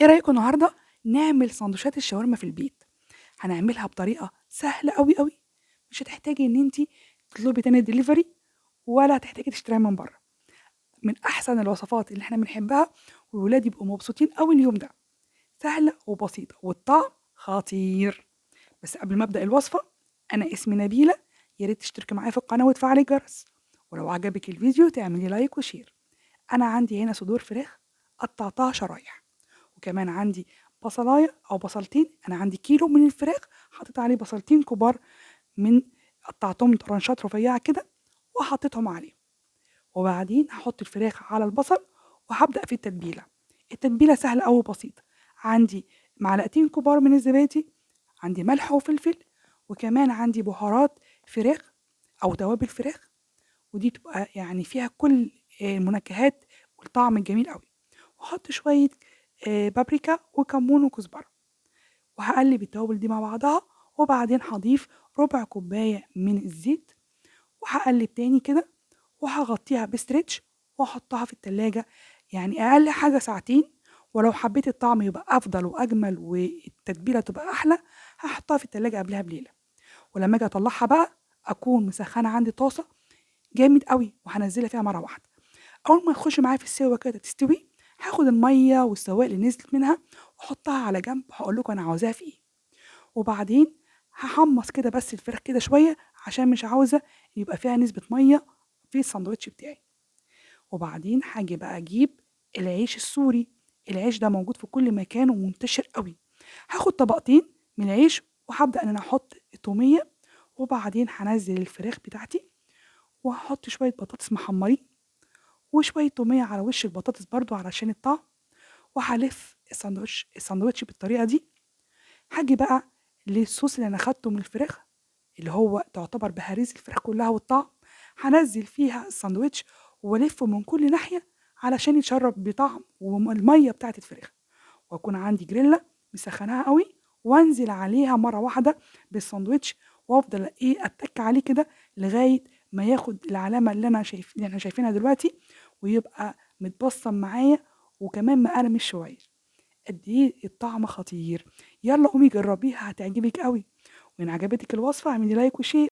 ايه رأيكم النهارده نعمل سندوتشات الشاورما في البيت؟ هنعملها بطريقة سهلة قوي قوي. مش هتحتاجي ان انت تطلبي تاني دليفري، ولا هتحتاجي تشتريها من بره. من احسن الوصفات اللي احنا بنحبها، والولاد يبقوا مبسوطين قوي اليوم ده. سهلة وبسيطة والطعم خطير. بس قبل ما ابدأ الوصفة، انا اسمي نبيلة. يا ريت تشتركي معايا في القناة وتفعلي الجرس، ولو عجبك الفيديو تعملي لايك وشير. انا عندي هنا صدور فراخ قطعتها شرايح، وكمان عندي بصلايه او بصلتين. انا عندي كيلو من الفراخ، حطيت عليه بصلتين كبار، من قطعتهم طرنشات رفيعه كده وحطيتهم عليه. وبعدين هحط الفراخ على البصل وهبدأ في التتبيله. التتبيله سهله أوي وبسيطه. عندي معلقتين كبار من الزبادي، عندي ملح وفلفل، وكمان عندي بهارات فراخ او توابل فراخ، ودي بتبقى يعني فيها كل المنكهات والطعم الجميل قوي. واحط شويه بابريكا وكمون وكزبره، وهقلب التوابل دي مع بعضها. وبعدين هضيف ربع كوبايه من الزيت، وهقلب تاني كده، وهغطيها بستريتش واحطها في التلاجة، يعني اقل حاجه ساعتين. ولو حبيت الطعم يبقى افضل واجمل والتتبيله تبقى احلى، هحطها في التلاجة قبلها بليله. ولما اجي اطلعها بقى، اكون مسخنه عندي طاسه جامد قوي وهنزلها فيها مره واحده. اول ما تخش معايا في السوا كده تستوي، هاخد الميه والسوائل اللي نزلت منها واحطها على جنب. هقول لكم انا عاوزاها في ايه. وبعدين هحمص كده بس الفراخ كده شويه، عشان مش عاوزه يبقى فيها نسبه ميه في الساندوتش بتاعي. وبعدين هاجي بقى اجيب العيش السوري. العيش ده موجود في كل مكان ومنتشر قوي. هاخد طبقتين من العيش، وهبدا ان انا احط توميه. وبعدين هنزل الفراخ بتاعتي، وهحط شويه بطاطس محمرين وشويه توميه على وش البطاطس برضو علشان الطعم. وهلف الساندوتش بالطريقه دي. هاجي بقى للصوص اللي انا خدته من الفراخ، اللي هو تعتبر بهاريز الفراخ كلها والطعم. هنزل فيها الساندوتش والفه من كل ناحيه علشان يتشرب بطعم والميه بتاعت الفراخ. واكون عندي جريلا مسخناها قوي، وانزل عليها مره واحده بالساندوتش، وافضل اتك عليه كده لغايه ما ياخد العلامه اللي احنا شايفينها دلوقتي، ويبقى متبصم معايا وكمان مقرمش شويه. قد ايه الطعم خطير. يلا قومي جربيها هتعجبك قوي. وان عجبتك الوصفه اعملي لايك وشير.